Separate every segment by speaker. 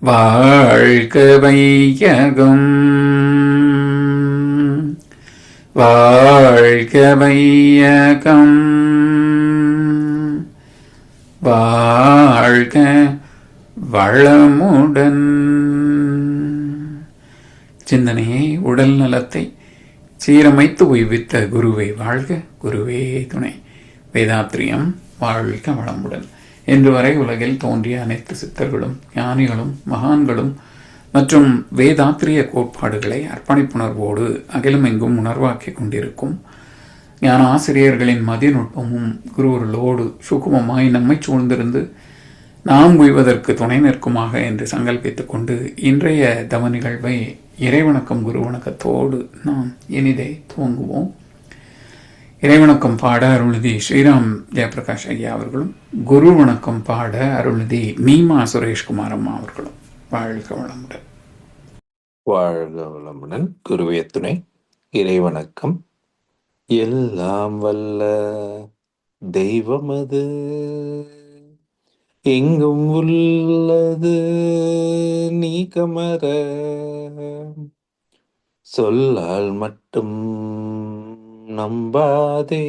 Speaker 1: வாழ்க வையகம் வாழ்க வையகம் வாழ்க வளமுடன். சிந்தனையை உடல் நலத்தை சீரமைத்து உய்வித்த குருவே வாழ்க, குருவே துணை. வேதாத்திரியம் வாழ்க வளமுடன். இன்று வரை உலகில் தோன்றிய அனைத்து சித்தர்களும் ஞானிகளும் மகான்களும் மற்றும் வேதாத்திரிய கோட்பாடுகளை அர்ப்பணிப்புணர்வோடு அகிலமெங்கும் உணர்வாக்கிக் கொண்டிருக்கும் ஞான ஆசிரியர்களின் மதிநுட்பமும் குருவர்களோடு சுகுமமாய் நம்மை சூழ்ந்திருந்து நாம் உய்வதற்கு துணை நிற்குமாக என்று சங்கல்பித்துக் கொண்டு இன்றைய தவ நிகழ்வை இறைவணக்கம் குருவணக்கத்தோடு நாம் இனிதை துவங்குவோம். இறைவணக்கம் பாட அருள்நிதி ஸ்ரீராம் ஜெயபிரகாஷ் ஐயா அவர்களும், குரு வணக்கம் பாட அருள்நிதி மீமா சுரேஷ்குமார் அம்மா அவர்களும். வாழ்க வளமுடன்.
Speaker 2: வாழ்க வளமுடன். குருவே துணை. இறைவணக்கம். எல்லாம் வல்ல தெய்வமது எங்கும் உள்ளது நீக்கமர சொல்லால் மட்டும் நம்பாதே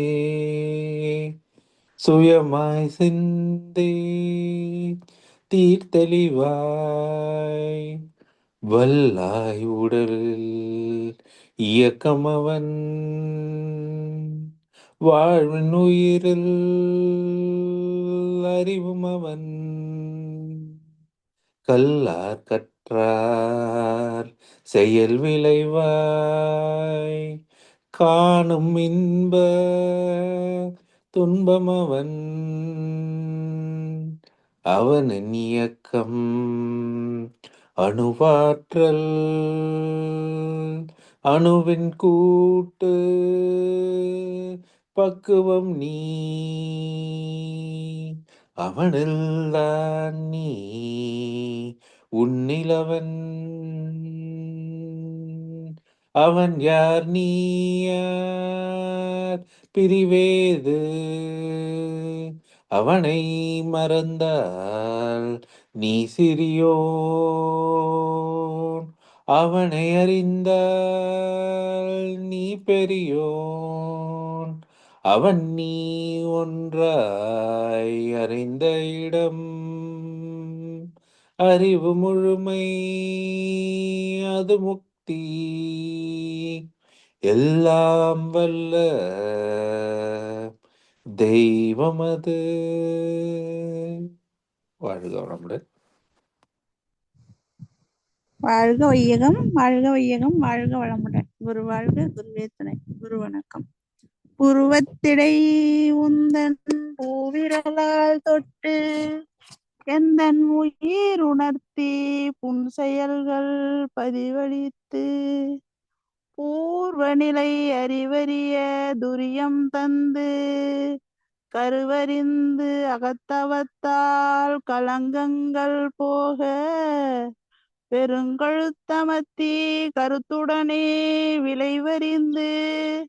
Speaker 2: சுயமாய் சிந்தே தீர்த்தெளிவாய் வல்லாய் உடலில் இயக்கமவன் வாழ்வின் உயிரில் அறிவும் அவன் கல்லார் கற்றார் செயல் விளைவாய் காணும் இன்ப துன்பமவன் அவனின் இயக்கம் அணுவாற்றல் அணுவின் கூட்டு பக்குவம் நீ அவனில்தான் நீ உன்னிலவன் அவன் யார் நீ யார் பிரிவேது அவனை மறந்தால் நீ சிறியோன் அவனை அறிந்தால் நீ பெரியோன் அவன் நீ ஒன்றாய் அறிந்த இடம் அறிவு முழுமை அது முக்தி எல்லாம் வல்ல தெய்வமது. வாழ்க வளமுடன்.
Speaker 3: வாழ்க வையகம் வாழ்க வையகம் வாழ்க வளமுடன். குரு வாழ்க, குருவே துணை. குரு வணக்கம். புருவத்திடை உந்தன் பூவிரலால் தொட்டு எந்தன் உயிர் உணர்த்தி புன் செயல்கள் பதிவளித்து பூர்வ நிலை அறிவறிய துரியம் தந்து கருவறிந்து அகத்தவத்தால் களங்கங்கள் போக பெருங்கழுத்தமத்தி கருத்துடனே விளைவறிந்து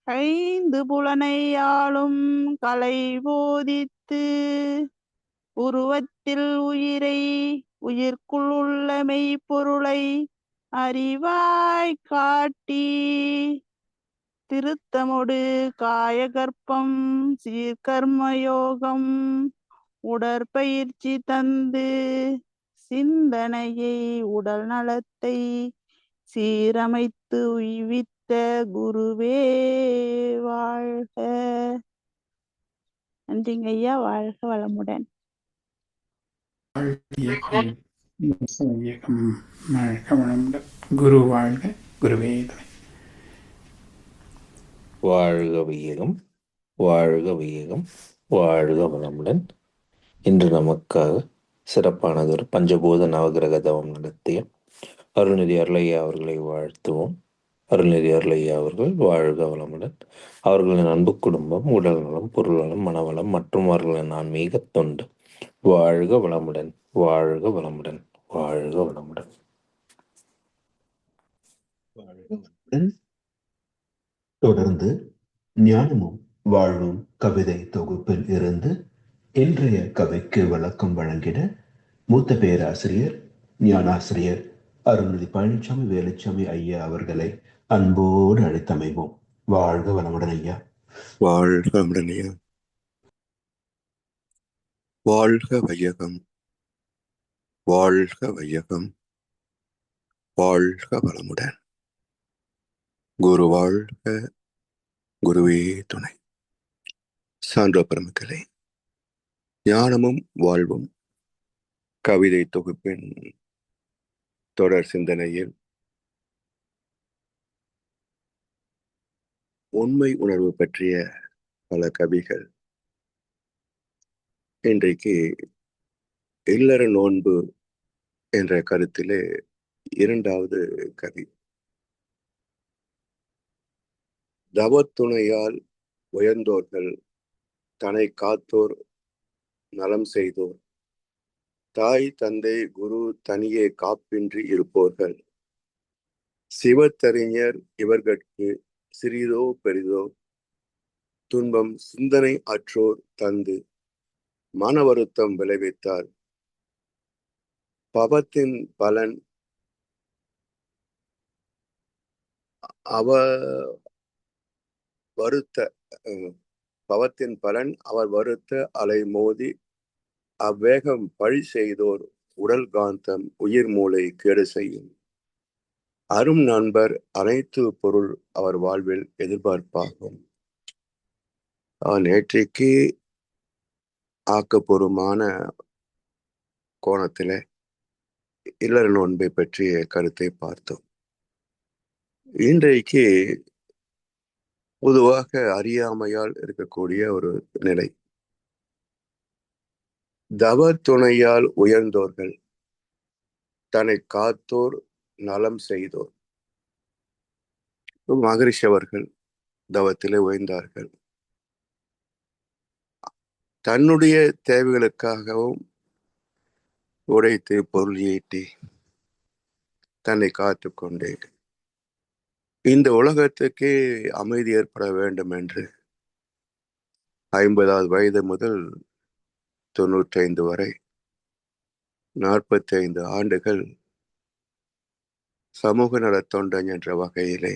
Speaker 3: ஐந்து புலனை ஆளும் கலை போதித்து உருவத்தில் உயிரை உயிர்க்குள் உள்ள மெய்ப்பொருளை அறிவாய் காட்டி திருத்தமொடு காயகற்பம் சீர்கர்மயோகம் உடற்பயிற்சி தந்து சிந்தனையை உடல் நலத்தை சீரமைத்து உய்வித்த குருவே வாழ்க. நன்றிங்க ஐயா. வாழ்க வளமுடன்.
Speaker 1: வாழ்க வளமுடன். குரு வாழ்க, குருவே துணை.
Speaker 2: வாழ்க வையகம் வாழ்க வையகம் வாழ்க வளமுடன். இன்று நமக்காக சிறப்பானதொரு பஞ்சபூத நவகிரக தவம் நடத்திய அருள்நிதி அருளையா அவர்களை வாழ்த்துவோம். அருள்நிதி அருளையா அவர்கள் வாழ்க வளமுடன். அவர்களின் அன்பு குடும்பம், உடல் நலம், பொருள்நலம், மனவளம் மற்றும் அவர்களின் ஆன்மீக தொண்டு வாழ்க வளமுடன். வாழ்க வளமுடன். வாழ்க வளமுடன்.
Speaker 4: வாழ்க வளமுடன். தொடர்ந்து ஞானமும் வாழ்வும் கவிதை தொகுப்பில் இருந்து இன்றைய கதைக்கு விளக்கம் வழங்கிட மூத்த பேராசிரியர் ஞானாசிரியர் அருள்நிதி பழனிசாமி வேலுச்சாமி ஐயா அவர்களை அன்போடு அழைத்தமைவோம். வாழ்க வளமுடன் ஐயா.
Speaker 5: வாழ்க வளமுடன் ஐயா. வாழ்க வையகம், வாழ்க வையகம், வாழ்க வளமுடன். குரு வாழ்க, குருவே துணை. சான்றோர் பெருமக்களே, ஞானமும் வாழ்வும் கவிதை தொகுப்பின் தொடர் சிந்தனையில் உண்மை உணர்வு பற்றிய பல கவிகள் இன்றைக்கு இல்லற நோன்பு என்ற கருத்திலே இரண்டாவது கவி. தவத்துணையால் உயர்ந்தோர்கள், தன்னை காத்தோர், நலம் செய்தோர், தாய் தந்தை குரு தனியே காப்பின்றி இருப்போர்கள், சிவத்தறிஞர் இவர்கட்கு சிறிதோ பெரிதோ துன்பம் சிந்தனை அற்றோர் தந்து மன வருத்தம் விளைவித்தார், பவத்தின் பலன் அவர் வருத்த அலை மோதி அவ்வேகம் பழி செய்தோர் உடல் காந்தம் உயிர் மூளை கேடு செய்யும். அரும் நண்பர் அனைத்து பொருள் அவர் வாழ்வில் எதிர்பார்ப்பாகும். நேற்றைக்கு ஆக்கப்பூர்வமான கோணத்திலே இல்லற நோன்பை பற்றிய கருத்தை பார்த்தோம். இன்றைக்கு பொதுவாக அறியாமையால் இருக்கக்கூடிய ஒரு நிலை. தவ துணையால் உயர்ந்தோர்கள், தன்னை காத்தோர், நலம் செய்தோர். மகரிஷி அவர்கள் தவத்திலே உயர்ந்தார்கள். தன்னுடைய தேவைகளுக்காகவும் உழைத்து பொருள் ஈட்டி தன்னை காத்து கொண்டு இந்த உலகத்துக்கே அமைதி ஏற்பட வேண்டும் என்று 50வது வயது முதல் 95 வரை 45 ஆண்டுகள் சமூக நலத் தொண்டன் என்ற வகையிலே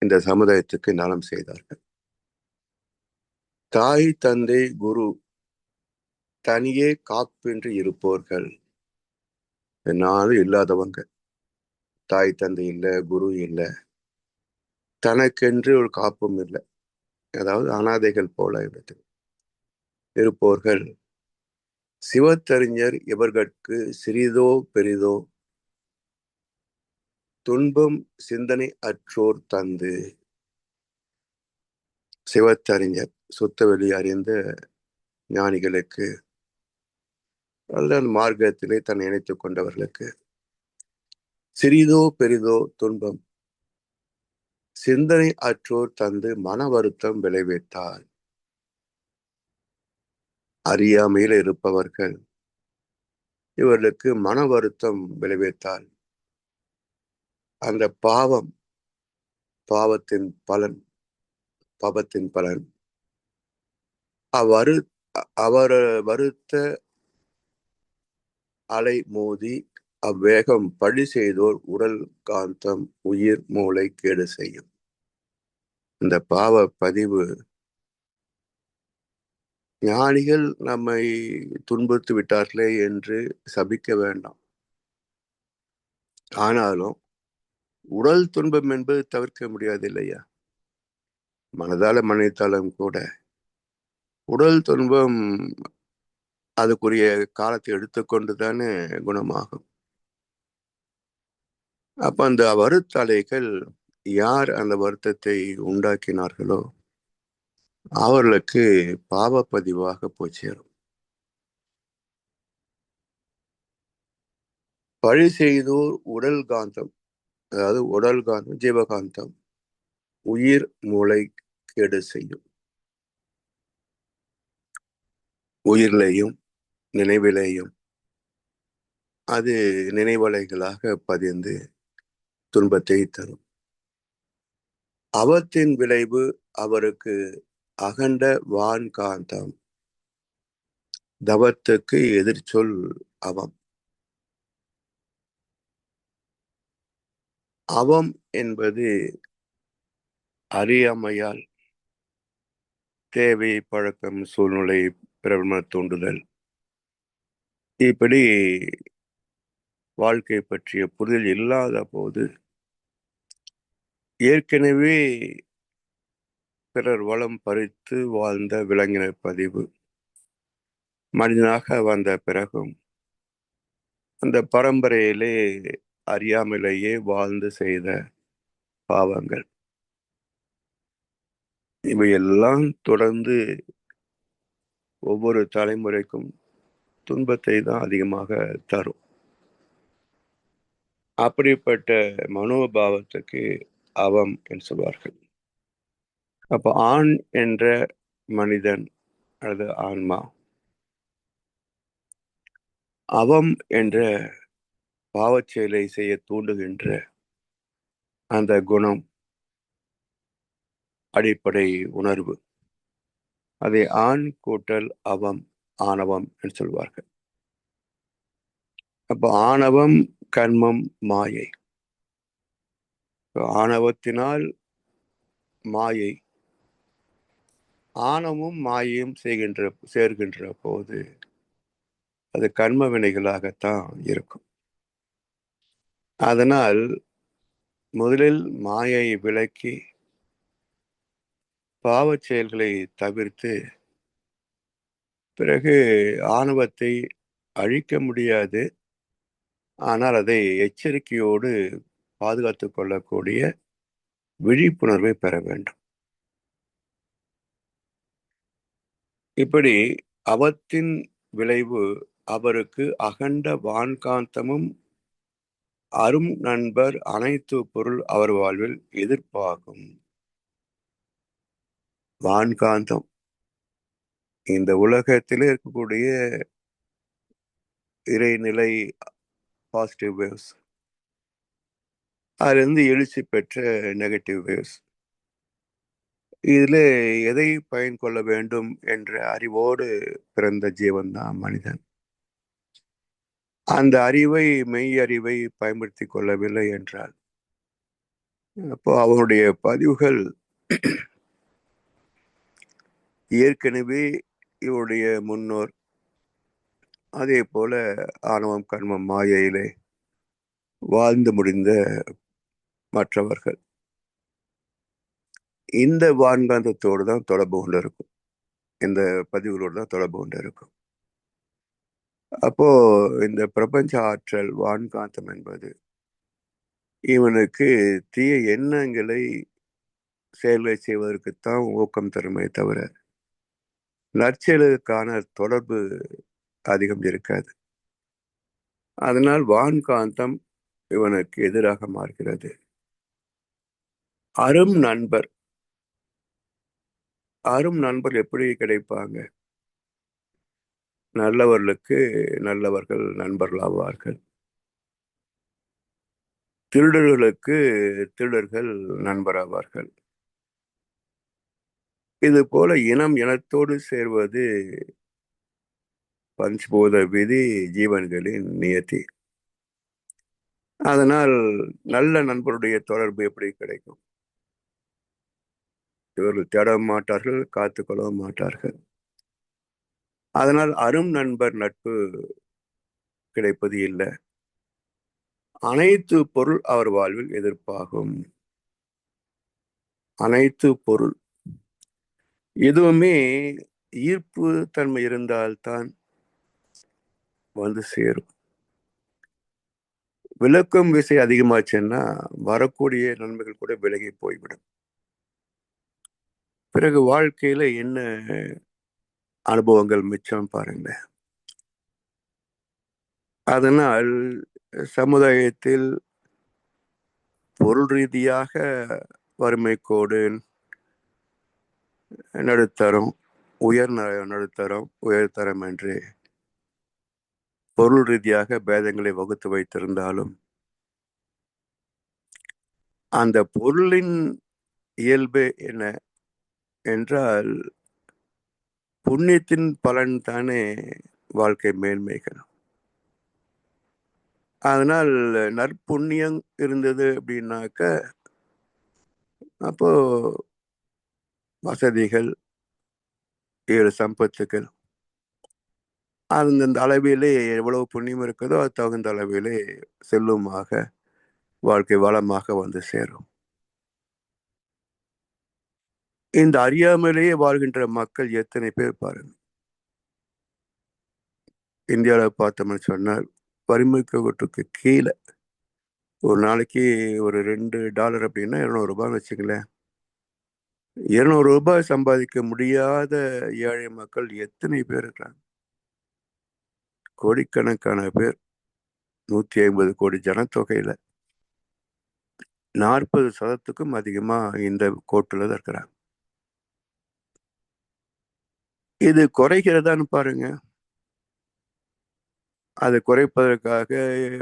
Speaker 5: இந்த சமுதாயத்துக்கு நலம் செய்தார்கள். தாய் தந்தை குரு தனியே காப்பின்றி இருப்போர்கள், நானும் இல்லாதவங்க, தாய் தந்தை இல்லை, குரு இல்லை, தனக்கென்று ஒரு காப்பும் இல்லை, அதாவது அனாதைகள் போல இருப்போர்கள், சிவத்தறிஞர் இவர்கட்கு சிறிதோ பெரிதோ துன்பம் சிந்தனை அற்றோர் தந்து. சிவத்தறிஞர் சுத்தவெளி அறிந்த ஞானிகளுக்கு அல்ல மார்க்கத்திலே தன்னை இணைத்துக் கொண்டவர்களுக்கு சிறிதோ பெரிதோ துன்பம் சிந்தனை அற்றோர் தந்து மன வருத்தம் விளைவித்தார். அறியாமையில் இருப்பவர்கள் இவர்களுக்கு மன வருத்தம் விளைவித்தால் அந்த பாவத்தின் பலன் அவர் வருத்த அலை மோதி அவ்வேகம் பழி செய்தோர் உடல் காந்தம் உயிர் மூளை கேடு செய்யும். இந்த பாவ பதிவு ஞானிகள் நம்மை துன்புறுத்தி விட்டார்களே என்று சபிக்க வேண்டாம். ஆனாலும் உடல் துன்பம் என்பது தவிர்க்க முடியாது இல்லையா? மனதால மன்னித்தாலும் கூட உடல் துன்பம் அதுக்குரிய காலத்தை எடுத்துக்கொண்டு தானே குணமாகும். அப்ப அந்த வருத்தலைகள் யார் அந்த வருத்தத்தை உண்டாக்கினார்களோ அவர்களுக்கு பாவ பதிவாக போய் சேரும். பழி செய்தோர் உடல் காந்தம், அதாவது உடல் காந்தம் ஜீவகாந்தம் உயிர் மூளை கேடு செய்யும். உயிரிலையும் நினைவிலையும் அது நினைவலைகளாக பதிந்து துன்பத்தை தரும். அவத்தின் விளைவு அவருக்கு அகண்ட வான் காந்தம் தவத்துக்கு எதிர்ச்சொல் அவம். அவம் என்பது அறியாமையால், தேவை, பழக்கம், சூழ்நிலை, பிரபல தூண்டுதல், இப்படி வாழ்க்கை பற்றிய புரிதல் இல்லாத போது ஏற்கனவே பிறர் வளம் பறித்து வாழ்ந்த விலங்கினர் பதிவு மனிதனாக வந்த பிறகும் அந்த பரம்பரையிலே அறியாமலேயே வாழ்ந்து செய்த பாவங்கள், இவையெல்லாம் தொடர்ந்து ஒவ்வொரு தலைமுறைக்கும் துன்பத்தை தான் அதிகமாக தரும். அப்படிப்பட்ட மனோபாவத்துக்கு அவம் என்று சொல்வார்கள். அப்ப ஆண் என்ற மனிதன் அல்லது ஆன்மா அவம் என்ற பாவச் செயலை செய்ய தூண்டுகின்ற அந்த குணம், அடிப்படை உணர்வு, அதை ஆண் கூட்டல் அவம், ஆணவம் என்று சொல்வார்கள். அப்ப ஆணவம், கர்மம், மாயை. ஆணவத்தினால் மாயை, ஆணவமும் மாயையும் சேர்கின்ற போது அது கர்ம வினைகளாகத்தான் இருக்கும். அதனால் முதலில் மாயை விலக்கி பாவச் செயல்களை தவிர்த்து, பிறகு ஆணவத்தை அழிக்க முடியாது, ஆனால் அதை எச்சரிக்கையோடு பாதுகாத்துக் கொள்ளக்கூடிய விழிப்புணர்வை பெற வேண்டும். இப்படி அவத்தின் விளைவு அவருக்கு அகண்ட வான்காந்தமும் அரும் நண்பர் அனைத்து பொருள் அவர் வாழ்வில் எதிர்ப்பாகும். வான்காந்தம் இந்த உலகத்தில் இருக்கக்கூடிய இறைநிலை பாசிட்டிவ் வேவ்ஸ், அதிலிருந்து எழுச்சி பெற்ற நெகட்டிவ் வேவ்ஸ், இதுல எதை பயன் கொள்ள வேண்டும் என்ற அறிவோடு பிறந்த ஜீவன் தான் மனிதன். அந்த அறிவை, மெய் அறிவை பயன்படுத்தி கொள்ளவில்லை என்றால் அப்போ அவனுடைய பதிவுகள் ஏற்கனவே இவருடைய முன்னோர் அதே போல ஆணவம், கர்மம், மாயையிலே வாழ்ந்து முடிந்த மற்றவர்கள் இந்த வான்காந்தத்தோடு தான் தொடர்பு கொண்டு இருக்கும், இந்த பதிவுகளோடு தான் தொடர்பு கொண்டு இருக்கும். அப்போ இந்த பிரபஞ்ச ஆற்றல் வான்காந்தம் என்பது இவனுக்கு தீய எண்ணங்களை செயல்களை செய்வதற்குத்தான் ஊக்கம் தருமே தவிர நற்செயலுக்கான தொடர்பு அதிகம் இருக்காது. அதனால் வான்காந்தம் இவனுக்கு எதிராக மாறுகிறது. அரும் நண்பர், அரும் நண்பர் எப்படி கிடைப்பாங்க? நல்லவர்களுக்கு நல்லவர்கள் நண்பர்கள் ஆவார்கள், திருடர்களுக்கு திருடர்கள் நண்பராவார்கள். இது போல இனம் இனத்தோடு சேர்வது பஞ்சபூத விதி, ஜீவன்களின் நியதி. அதனால் நல்ல நண்பருடைய தொடர்பு எப்படி கிடைக்கும்? இவர்கள் தேட மாட்டார்கள், காத்துக்கொள்ளவும் மாட்டார்கள். அதனால் அரும் நண்பர் நட்பு கிடைப்பது இல்லை. அனைத்து பொருள் அவர் வாழ்வில் எதிர்ப்பாகும். அனைத்து பொருள் எதுவுமே ஈர்ப்பு தன்மை இருந்தால்தான் வந்து சேரும். விளக்கும் விசை அதிகமாச்சுன்னா வரக்கூடிய நன்மைகள் கூட விலகி போய்விடும். பிறகு வாழ்க்கையில என்ன அனுபவங்கள் மிச்சம் பாருங்க. அதனால் சமுதாயத்தில் பொருள் ரீதியாக வறுமை கோடு, நடுத்தரம், நடுத்தரம், உயர்தரம் என்று பொருள் ரீதியாக பேதங்களை வகுத்து வைத்திருந்தாலும் அந்த பொருளின் இயல்பு என்ன என்றால் புண்ணியத்தின் பலன் தானே வாழ்க்கை மேன்மைகள். அதனால் நற்புண்ணியம் இருந்தது அப்படின்னாக்க அப்போ வசதிகள், 7 சம்பத்துகள் அந்தந்த அளவிலே எவ்வளவு புண்ணியம் இருக்குதோ அது தகுந்த அளவிலே செல்வமாக, வாழ்க்கை வளமாக வந்து சேரும். இந்த அறியாமலேயே வாழ்கின்ற மக்கள் எத்தனை பேர் பாருங்க. இந்தியாவில் பார்த்தோம்னு சொன்னால் வறுமை கோட்டுக்கு கீழே ஒரு நாளைக்கு ஒரு $2 அப்படின்னா $200 வச்சுங்களேன். $200 சம்பாதிக்க முடியாத ஏழை மக்கள் எத்தனை பேர் இருக்கிறாங்க? கோடிக்கணக்கான பேர். 150 கோடி ஜனத்தொகையில 40% அதிகமா இந்த கோட்டுல தான் இருக்கிறாங்க. இது குறைகிறதான்னு பாருங்க. அதை குறைப்பதற்காக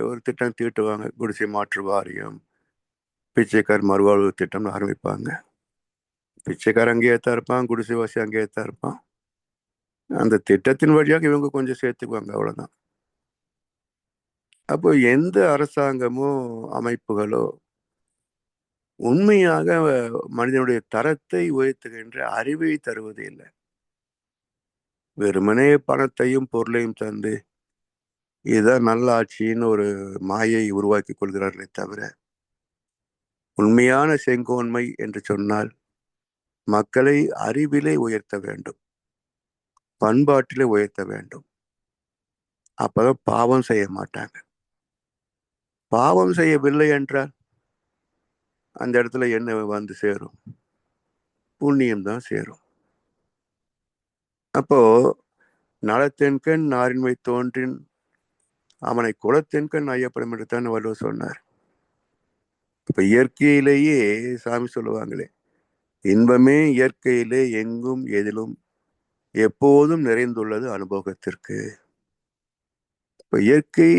Speaker 5: ஒரு திட்டம் தீட்டுவாங்க. குடிசை மாற்று வாரியம், பிச்சைக்கார் மறுவாழ்வு திட்டம்னு ஆரம்பிப்பாங்க. பிச்சைக்கார் அங்கேயே தான் இருப்பான், குடிசைவாசி அங்கேயே தான் இருப்பான். அந்த திட்டத்தின் வழியாக இவங்க கொஞ்சம் சேர்த்துக்குவாங்க, அவ்வளவுதான். அப்போ எந்த அரசாங்கமோ அமைப்புகளோ உண்மையாக மனிதனுடைய தரத்தை உயர்த்துகின்ற அறிவை தருவது இல்லை. வெறுமனே பணத்தையும் பொருளையும் தந்து இதுதான் நல்ல ஆட்சின்னு ஒரு மாயை உருவாக்கி கொள்கிறார்களே தவிர, உண்மையான செங்கோன்மை என்று சொன்னால் மக்களை அறிவிலே உயர்த்த வேண்டும், பண்பாட்டிலே உயர்த்த வேண்டும். அப்பதான் பாவம் செய்ய மாட்டாங்க. பாவம் செய்யவில்லை என்றால் அந்த இடத்துல என்ன வந்து சேரும்? புண்ணியம் தான் சேரும். அப்போ நலத்தென்கண் நாரின்மை தோன்றின் அவனை குலத்தென்கண் ஐயப்படும் என்று தான் வள்ளுவர் சொன்னார். இப்ப இயற்கையிலேயே சாமி சொல்லுவாங்களே, இன்பமே இயற்கையிலே எங்கும் எதிலும் எப்போதும் நிறைந்துள்ளது அனுபவத்திற்கு. இப்ப இயற்கை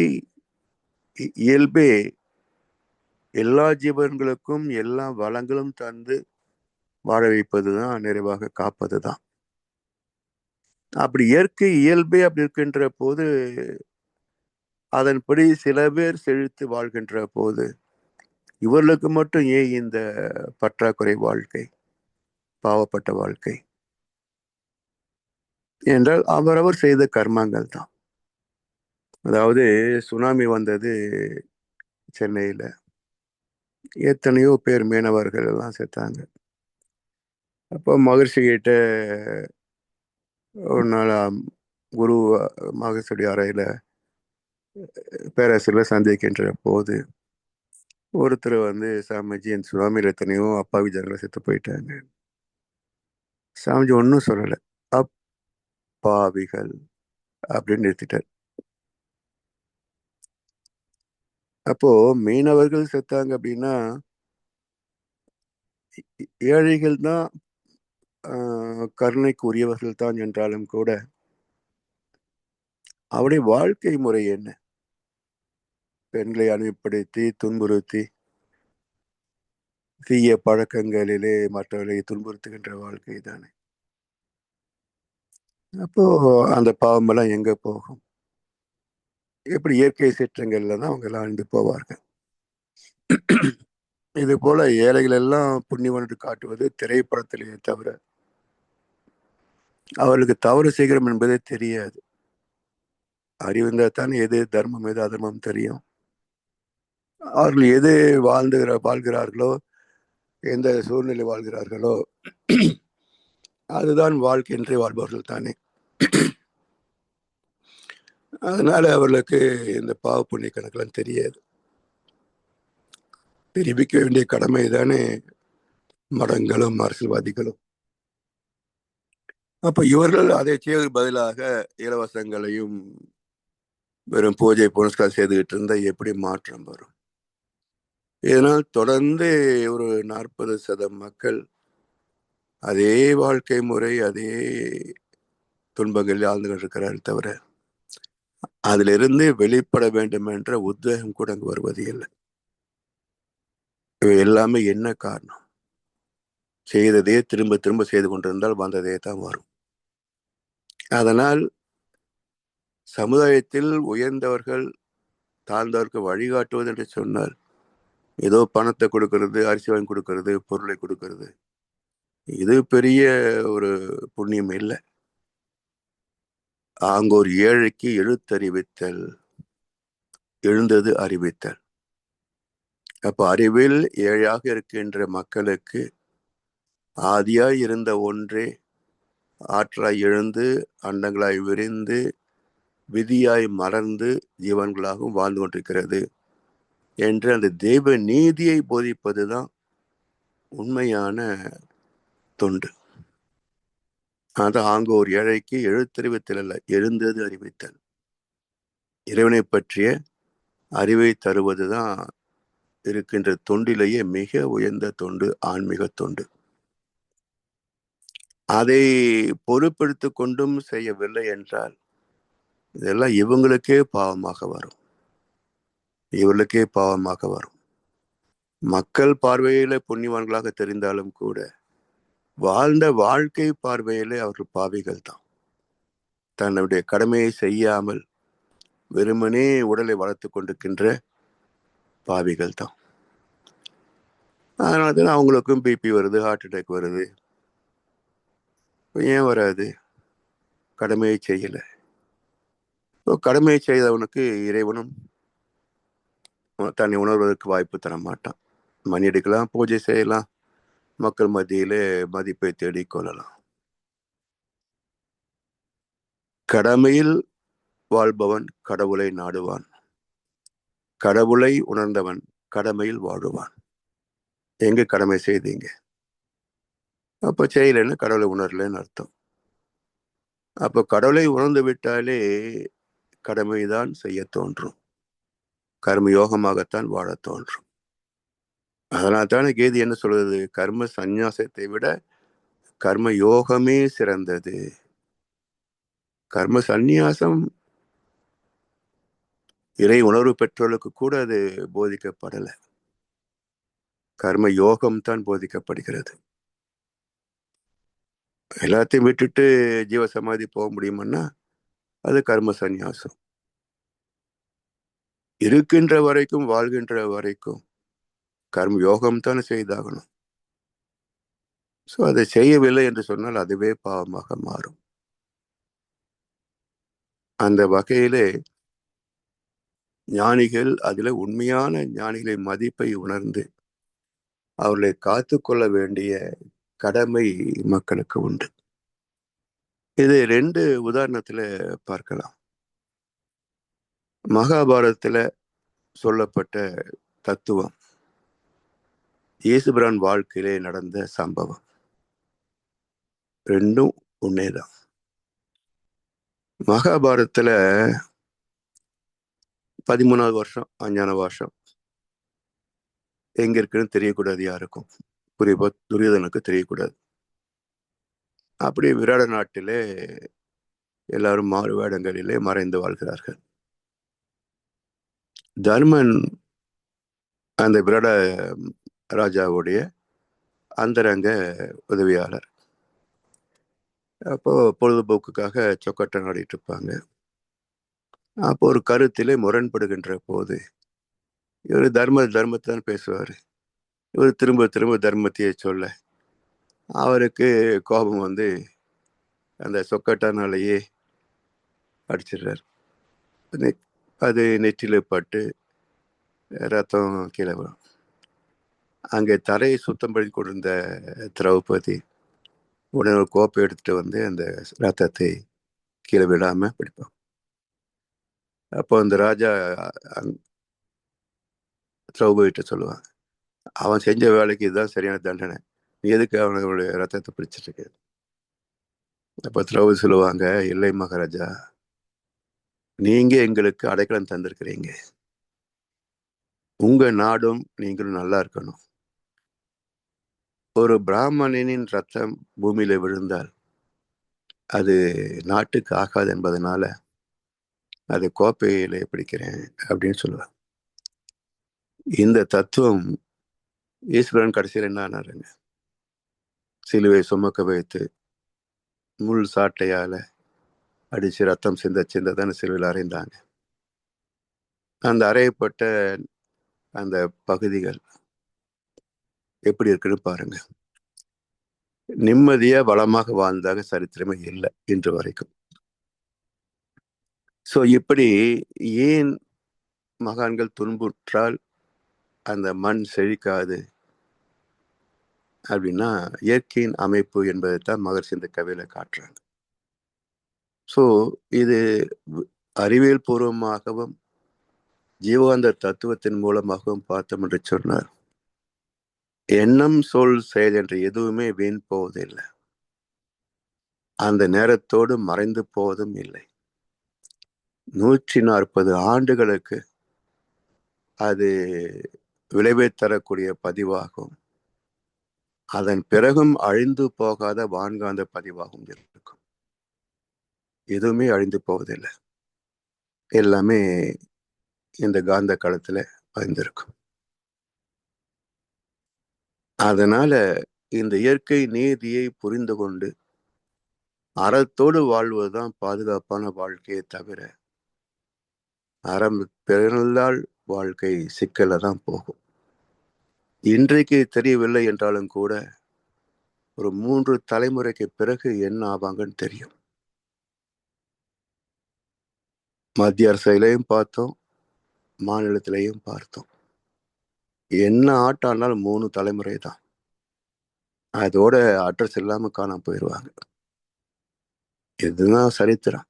Speaker 5: இயல்பே எல்லா ஜீவன்களுக்கும் எல்லா வளங்களும் தந்து வாழ வைப்பதுதான், நிறைவாக காப்பதுதான். அப்படி இயற்கை இயல்பே அப்படி இருக்கின்ற போது, அதன்படி சில பேர் செழித்து வாழ்கின்ற போது இவர்களுக்கு மட்டும் ஏன் இந்த பற்றாக்குறை வாழ்க்கை, பாவப்பட்ட வாழ்க்கை? என்றால் அவரவர் செய்த கர்மங்கள் தான். அதாவது சுனாமி வந்தது சென்னையில, எத்தனையோ பேர் மீனவர்கள் எல்லாம் செத்தாங்க. அப்போ மகர்ஷி கிட்ட ஒரு நாள் குரு மகர்ஷியுடைய அறையில பேராசிரியர் சந்திக்கின்ற போது ஒருத்தர் வந்து, சாமிஜி என் சுனாமியில் எத்தனையோ அப்பாவி ஜனங்களை செத்து போயிட்டாங்க. சாமிஜி ஒன்றும் சொல்லலை, அப்பாவிகள் அப்படின்னு நிறுத்திட்டார். அப்போ மீனவர்கள் செத்தாங்க அப்படின்னா ஏழைகள் தான் கருணைக்கு உரியவர்கள் தான் என்றாலும் கூட அவருடைய வாழ்க்கை முறை என்ன? பெண்களை அனுப்பிப்படுத்தி துன்புறுத்தி தீய பழக்கங்களிலே மற்றவர்களை துன்புறுத்துகின்ற வாழ்க்கை தானே. அப்போ அந்த பாவமெல்லாம் எங்க போகும்? எப்படி இயற்கை சீற்றங்கள்ல தான் அவங்க எல்லாம் அழிந்து போவார்கள். இது போல ஏழைகள் எல்லாம் புண்ணியவன் காட்டுவது திரைப்படத்திலேயே தவிர அவர்களுக்கு தவறு செய்கிறோம் என்பதே தெரியாது. அறிவிந்தால் தான் எது தர்மம் எது அதர்மம் தெரியும். அவர்கள் எது வாழ்கிறார்களோ, எந்த சூழ்நிலை வாழ்கிறார்களோ அதுதான் வாழ்க்கை என்று வாழ்பவர்கள் தானே. அதனால அவர்களுக்கு இந்த பாவ புண்ணிய கணக்கெல்லாம் தெரியாது. தெரிவிக்க வேண்டிய கடமை தானே மடங்களும் அரசியல்வாதிகளும். அப்ப இவர்கள் அதை செய்வதற்கு பதிலாக இலவசங்களையும் வெறும் பூஜை புனஸ்காரம் செய்துகிட்டு இருந்தா எப்படி மாற்றம் வரும்? இதனால் தொடர்ந்து ஒரு 40% மக்கள் அதே வாழ்க்கை முறை, அதே துன்பங்களில் ஆழ்ந்து கொண்டிருக்கிறார்கள் தவிர அதிலிருந்து வெளிப்பட வேண்டும் என்ற உத்வேகம் கூட அங்கு வருவது இல்லை. இவை எல்லாமே என்ன காரணம்? செய்ததே திரும்ப திரும்ப செய்து கொண்டிருந்தால் வந்ததே தான் வரும். அதனால் சமுதாயத்தில் உயர்ந்தவர்கள் தாழ்ந்தவருக்கு வழிகாட்டுவது என்று சொன்னால் ஏதோ பணத்தை கொடுக்கறது, அரிசி வாங்கி கொடுக்கறது, பொருளை கொடுக்கறது, இது பெரிய ஒரு புண்ணியம் இல்லை. ஆங்கோர் ஏழைக்கு எழுத்தறிவித்தல், எழுந்தது அறிவித்தல். அப்ப அறிவில் ஏழையாக இருக்கின்ற மக்களுக்கு ஆதியாய் இருந்த ஒன்றே ஆற்றாய் எழுந்து அண்டங்களாய் விரிந்து விதியாய் மலர்ந்து ஜீவன்களாகவும் வாழ்ந்து கொண்டிருக்கிறது என்று அந்த தெய்வ நீதியை போதிப்பதுதான் உண்மையான தொண்டு. அது ஆங்கோர் ஏழைக்கு எழுத்தறிவித்தல் அல்ல, எழுந்தது அறிவித்தல். இறைவனை பற்றிய அறிவை தருவதுதான் இருக்கின்ற தொண்டிலேயே மிக உயர்ந்த தொண்டு, ஆன்மீக தொண்டு. அதை பொறுப்பெடுத்து கொண்டும் செய்யவில்லை என்றால் இதெல்லாம் இவங்களுக்கே பாவமாக வரும், இவர்களுக்கே பாவமாக வரும். மக்கள் பார்வையில புண்ணியவான்களாக தெரிந்தாலும் கூட வாழ்ந்த வாழ்க்கை பார்வையிலே அவர்கள் பாவிகள் தான். தன்னுடைய கடமையை செய்யாமல் வெறுமனே உடலை வளர்த்து கொண்டிருக்கின்ற பாவிகள் தான். அதனால தான் அவங்களுக்கும் பிபி வருது, ஹார்ட் அட்டாக் வருது. ஏன் வராது? கடமையை செய்யலை. கடமையை செய்தவனுக்கு இறைவனும் தன்னை உணர்வதற்கு வாய்ப்பு தர மாட்டான். மணி அடிக்கலாம், பூஜை செய்யலாம், மக்கள் மத்தியிலே மதிப்பை தேடிக் கொள்ளலாம். கடமையில் வாழ்பவன் கடவுளை நாடுவான், கடவுளை உணர்ந்தவன் கடமையில் வாழுவான். எங்க கடமை செய்தீங்க? அப்ப செய்யலைன்னு கடவுளை உணரலன்னு அர்த்தம். அப்ப கடவுளை உணர்ந்து விட்டாலே கடமைதான் செய்ய தோன்றும், கர்ம யோகமாகத்தான் வாழ தோன்றும். அதனால்தானே கீதை என்ன சொல்றது? கர்ம சந்நியாசத்தை விட கர்ம யோகமே சிறந்தது. கர்ம சந்நியாசம் இறை உணர்வு பெற்றோர்களுக்கு கூட அது போதிக்கப்படலை. கர்ம யோகம் தான் போதிக்கப்படுகிறது. எல்லாத்தையும் விட்டுட்டு ஜீவ சமாதி போக முடியுமன்னா அது கர்ம சந்நியாசம். இருக்கின்ற வரைக்கும், வாழ்கின்ற வரைக்கும் கர்ம யோகம் தான் செய்தாகணும். ஸோ அதை செய்யவில்லை என்று சொன்னால் அதுவே பாவமாக மாறும். அந்த வகையிலே ஞானிகள், அதில் உண்மையான ஞானிகளின் மதிப்பை உணர்ந்து அவர்களை காத்து கொள்ள வேண்டிய கடமை மக்களுக்கு உண்டு. இது 2 உதாரணத்துல பார்க்கலாம். மகாபாரதத்துல சொல்லப்பட்ட தத்துவம் இயேசுபிரான் வாழ்க்கையிலே நடந்த சம்பவம், ரெண்டும் உண்மைதான். மகாபாரதத்துல 13வது வருஷம் அஞ்ஞான வருஷம் எங்க இருக்குன்னு தெரியக்கூடாது யாருக்கும், குறிப்பா துரியோதனுக்கு தெரியக்கூடாது. அப்படி விராட நாட்டிலே எல்லாரும் மாறு வேடங்களிலே மறைந்து வாழ்கிறார்கள். தர்மன் அந்த விராட ராஜாவுடைய அந்தரங்க உதவியாளர். அப்போ பொழுதுபோக்குக்காக சொக்கட்டை நாடிட்டு இருப்பாங்க. அப்போ ஒரு கருத்திலே முரண்படுகின்ற போது இவர் தர்மத்தை தான் பேசுவார். இவர் திரும்ப திரும்ப தர்மத்தையே சொல்ல அவருக்கு கோபம் வந்து அந்த சொக்கட்டானாலேயே அடிச்சிடுறார். அது நெற்றில பட்டு ரத்தம் கீழே வரும். அங்கே தரையை சுத்தம் பண்ணி கொண்டிருந்த திரௌபதி உடனே ஒரு கோப்பை எடுத்துட்டு வந்து அந்த ரத்தத்தை கீழே விடாம பிடிப்பான். அப்போ அந்த ராஜா திரௌபதிட்ட சொல்லுவாங்க, அவன் செஞ்ச வேலைக்கு இதுதான் சரியான தண்டனை, நீ எதுக்கு அவனுடைய ரத்தத்தை பிடிச்சிட்டு இருக்க? அப்ப திரௌபதி சொல்லுவாங்க, இல்லை மகாராஜா, நீங்க எங்களுக்கு அடைக்கலம் தந்திருக்கிறீங்க, உங்க நாடும் நீங்களும் நல்லா இருக்கணும். ஒரு பிராமணனின் ரத்தம் பூமியில விழுந்தால் அது நாட்டுக்கு ஆகாது என்பதனால அது கோப்பையில பிடிக்கிறேன் அப்படின்னு சொல்லுவாங்க. இந்த தத்துவம் ஈஸ்வரன் கடைசியில் என்ன ஆனாருங்க? சிலுவை சுமக்க வைத்து முள் சாட்டையால அடிச்சு ரத்தம் சிந்த தானே சிலுவையில் அறைந்தாங்க. அந்த அறையப்பட்ட அந்த பகுதிகள் எப்படி இருக்குன்னு பாருங்க. நிம்மதியா வளமாக வாழ்ந்தாக சரித்திரமே இல்லை இன்று வரைக்கும். சோ இப்படி ஏன் மகான்கள் துன்புற்றால் அந்த மண் செழிக்காது அப்படின்னா, இயற்கையின் அமைப்பு என்பதைத்தான் மகர்ஷி இந்த கவியில காட்டுறாங்க. சோ இது அறிவியல் பூர்வமாகவும் ஜீவாந்த தத்துவத்தின் மூலமாகவும் பார்த்தோம் என்று சொன்னார். எண்ணம் சொல் செயல் என்று எதுவுமே வீண் போவதில்லை, அந்த நேரத்தோடு மறைந்து போவதும் இல்லை. 140 ஆண்டுகளுக்கு அது விளைவை தரக்கூடிய பதிவாகும். அதன் பிறகும் அழிந்து போகாத வான்காந்த பதிவாகவும் இருக்கும். எதுவுமே அழிந்து போவதில்லை, எல்லாமே இந்த காந்த களத்துல பதிந்திருக்கும். அதனால இந்த இயற்கை நீதியை புரிந்து கொண்டு அறத்தோடு வாழ்வதுதான் பாதுகாப்பான வாழ்க்கையை தவிர, அறம் பிறந்தால் வாழ்க்கை சிக்கல தான் போகும். இன்றைக்கு தெரியவில்லை என்றாலும் கூட ஒரு 3 தலைமுறைக்கு பிறகு என்ன ஆவாங்கன்னு தெரியும். மத்திய அரசிலையும் பார்த்தோம், மாநிலத்திலையும் பார்த்தோம். என்ன ஆட்டானாலும் 3 தலைமுறை தான், அதோட அட்ரஸ் இல்லாம காணாம போயிடுவாங்க. இதுதான் சரித்திரம்.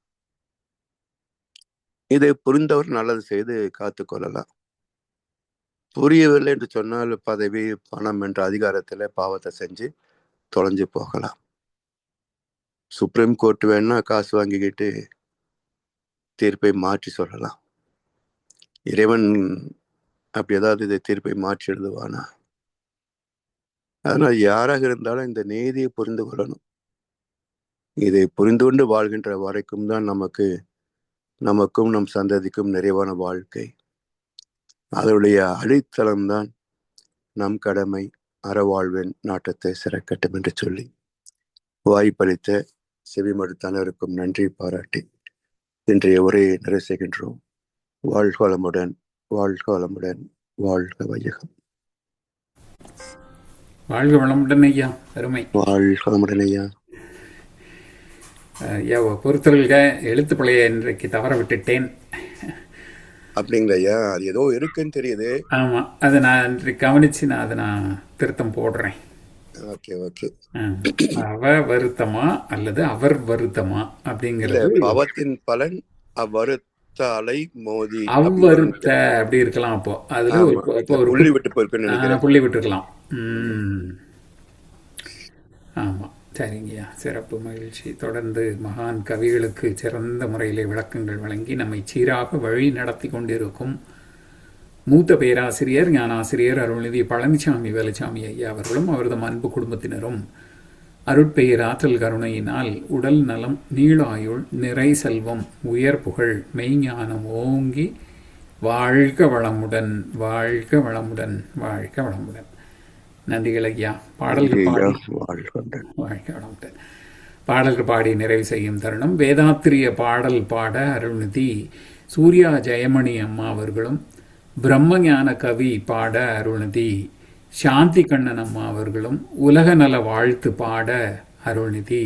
Speaker 5: இதை புரிந்தவர் நல்லது செய்து காத்து கொள்ளலாம். புரியவில்லை என்று சொன்னால் பதவி பணம் என்ற அதிகாரத்துல பாவத்தை செஞ்சு தொலைஞ்சு போகலாம். சுப்ரீம் கோர்ட் வேணா காசு வாங்கிக்கிட்டு தீர்ப்பை மாற்றி சொல்லலாம். இறைவன் அப்படி ஏதாவது இதை தீர்ப்பை மாற்றி எழுதுவானா? அதனால் யாராக இருந்தாலும் இந்த நீதியை புரிந்து கொள்ளணும். இதை புரிந்து கொண்டு வாழ்கின்ற வரைக்கும் தான் நமக்கும் நம் சந்ததிக்கும் நிறைவான வாழ்க்கை. அதனுடைய அடித்தளம்தான் நம் கடமை, அறவாழ்வின் நாட்டத்தை சிறக்கட்டும் என்று சொல்லி வாய்ப்பளித்த செவிமடுத்த அனைவருக்கும் நன்றி பாராட்டி இன்றைய உரையை நிறைவு செய்கின்றோம். வாழ்க வளமுடன், வாழ்க வளமுடன், வாழ்க வையகம்.
Speaker 1: வாழ்க வளமுடன் ஐயா. அருமை.
Speaker 5: வாழ்க வளமுடன் ஐயா.
Speaker 1: ஐயா பொறுத்தருள்க, எழுத்து பிழைய இன்றைக்கு தவற விட்டுட்டேன்.
Speaker 5: அப்படிங்களா ஐயா? அது ஏதோ இருக்குன்னு தெரியுது.
Speaker 1: ஆமா, அதை நான் இன்றைக்கு கவனிச்சு அதை நான் திருத்தம் போடுறேன்.
Speaker 5: Okay okay.
Speaker 1: அவ வருத்தமா அல்லது அவர் வருத்தமா அப்படிங்கிறது
Speaker 5: பாவத்தின் பலன் அவ்வருத்த அலை மோதி
Speaker 1: அவ்வருத்த அப்படி இருக்கலாம். அப்போ அதுல ஒரு
Speaker 5: புள்ளி விட்டு போயிருக்குன்னு நினைக்கிறேன்.
Speaker 1: புள்ளி விட்டுருக்கலாம். ஆமா, சரிங்கய்யா. சிறப்பு, மகிழ்ச்சி. தொடர்ந்து மகான் கவிகளுக்கு சிறந்த முறையிலே விளக்கங்கள் வழங்கி நம்மை சீராக வழி நடத்தி கொண்டிருக்கும் மூத்த பேராசிரியர் ஞானாசிரியர் அருள்நிதி பழனிசாமி வேலுச்சாமி ஐயா அவர்களும் அவரது அன்பு குடும்பத்தினரும் அருட்பெயர் ஆற்றல் கருணையினால் உடல் நலம், நீளாயுள், நிறை செல்வம், உயர் புகழ், மெய்ஞானம் ஓங்கி வாழ்க வளமுடன், வாழ்க வளமுடன், வாழ்க வளமுடன். நன்றிகள் ஐயா. பாடல்கள் பாடி நிறைவு செய்யும் தருணம். வேதாத்திரிய பாடல் பாட அருள்நிதி சூர்யா ஜெயமணி அம்மா அவர்களும், பிரம்மஞான கவி பாட அருள்நிதி சாந்தி கண்ணன் அம்மா அவர்களும், உலக நல வாழ்த்து பாட அருள்நிதி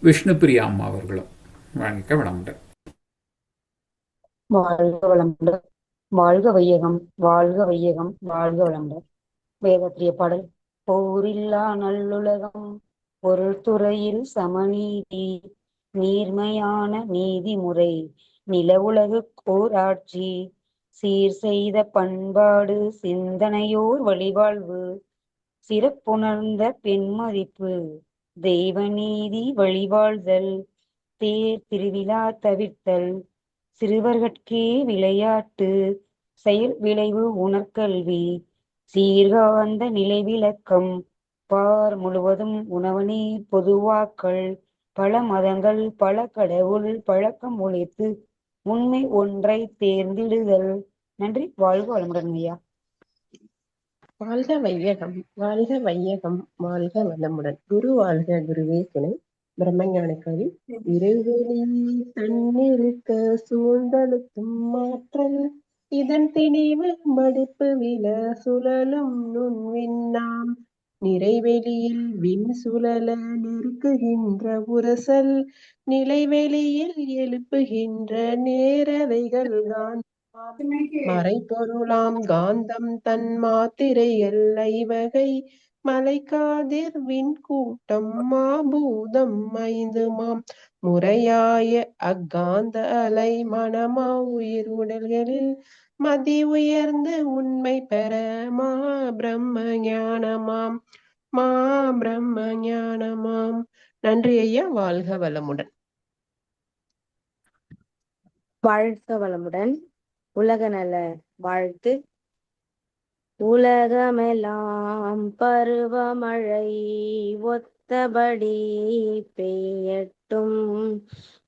Speaker 1: விஷ்ணுபிரியா அம்மா அவர்களும். வாழ்க வளமுடன்.
Speaker 6: வாழ்க வளமுடன், வாழ்க வையகம், வாழ்க வையகம், வாழ்க வளமுடன். வேதத்திரிய பாடல். போரில்லா நல்லுலகம், பொருள் துறையில் சமநீதி, நீர்மையான நீதிமுறை, நில உலகு கோராட்சி, சீர் செய்த பண்பாடு, சிந்தனையோர் வழிவாழ்வு, சிறப்புணர்ந்த பெண்மதிப்பு, தெய்வ நீதி வழிவாழ்தல், தேர் திருவிழா தவிர்த்தல், சிறுவர்கட்கே விளையாட்டு, செயல் விளைவு உணர்கல்வி, சீர்காந்த நிலை விளக்கம், பார் முழுவதும் உணவனே பொதுவாக்கள், பல மதங்கள் பல கடவுள் பழக்கம் ஒழித்து உண்மை ஒன்றை தேர்ந்திடுதல். நன்றி. வாழ்க வளமுடன் ஐயா.
Speaker 7: வாழ்க வையகம், வாழ்க வையகம், வாழ்க வளமுடன். குரு வாழ்க, குருவே துணை. பிரம்மஞான கவி. இறைவெளி தன்னிருக்க சூழ்ந்தழுத்தும் மாற்றல் இதன் திணிவு மடிப்பு வில சுழலும் நுண்விண்ணாம் நிறைவெளியில் விண் சுழல நெருக்குகின்ற உரசல் நிலைவெளியில் எழுப்புகின்ற நேரவைகள் காந்தமாம் மறைபொருளாம் காந்தம் தன் மாத்திரைகள் ஐவகை மலைக்காதிர் விண்கூட்டம் மாபூதம் ஐந்துமாம் முறையாய அக்காந்த அலை மனமா உயிர் உடல்களில் மதி உயர்ந்து உண்மை பெற மா பிரம்ம ஞானமாம் மா பிரம்ம ஞானமாம். நன்றி ஐயா, வாழ்க வளமுடன்.
Speaker 8: வாழ்க வளமுடன். உலக நல வாழ்த்து. உலகமெல்லாம் பருவமழை ஒத்தபடி பெய்யட்டும்,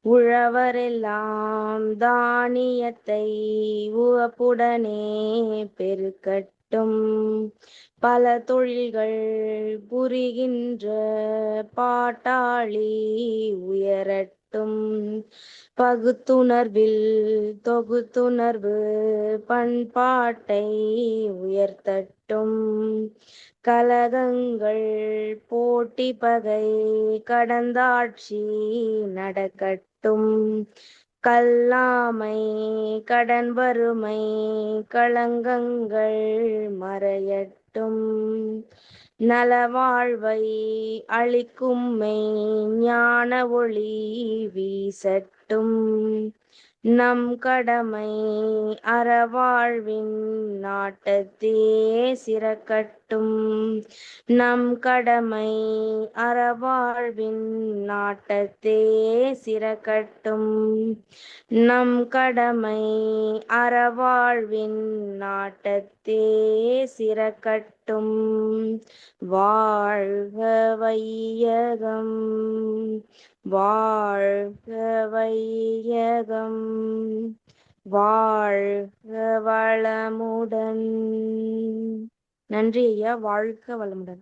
Speaker 8: உழவரெல்லாம் தானியத்தை உவப்புடனே பெருக்கட்டும், பல தொழில்கள் புரிகின்ற பாட்டாளி உயரட்டும், பகுத்துணர்வில் தொகுத்துணர்வு பண்பாட்டை உயர்த்தட்டும், கலகங்கள் போட்டி பகை கடந்தாட்சி நடக்கட்டும், கல்லாமை கடன் வறுமை களங்கங்கள் மறையட்டும், நலவாழ்வை அளிக்கும் ஞான ஒளி வீசட்டும், நம் கடமை அறவாழ்வின் நாட்டத்தே சிறக்கட்டும், நம் கடமை அறவாழ்வின் நாட்டத்தே சிறக்கட்டும், நம் கடமை அறவாழ்வின் நாட்டத்தே சிறக்கட்டும். வாழ்க வையகம், வாழ்க வையகம், வாழ்க வளமுடன். நன்றி ஐயா, வாழ்க வளமுடன்.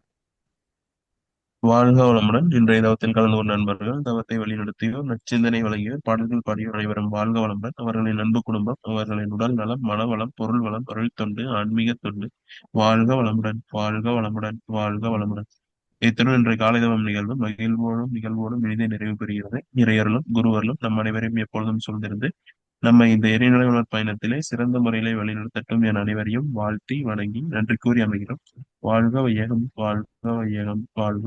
Speaker 9: வாழ்க வளமுடன். இன்றைய தவத்தில் கலந்து கொண்ட நண்பர்கள், தவத்தை வழிநடத்தியோர், நற்சிந்தனை வழங்கியோர், பாடல்கள் பாடியோர் அனைவரும் வாழ்க வளமுடன். அவர்களின் அன்பு குடும்பம், அவர்களின் உடல் நலம், மனவளம், பொருள் வளம், அருள் தொண்டு, ஆன்மீக தொண்டு வாழ்க வளமுடன், வாழ்க வளமுடன், வாழ்க வளமுடன். இத்துடன் இன்றைய காலை தவம் நிகழ்வு நிகழ்வோடும் இனிதே நிறைவு பெறுகிறது. இறையர்களும் குருவர்களும் நம் அனைவரையும் எப்பொழுதும் சூழ்ந்திருந்து நம்மை இந்த எரிநிலை உணர் பயணத்திலே சிறந்த முறையிலே வழிநடத்தட்டும் என அனைவரையும் வாழ்த்தி வணங்கி நன்றி கூறி அமைகிறோம். வாழ்க வையகம், வாழ்க வையகம், வாழ்க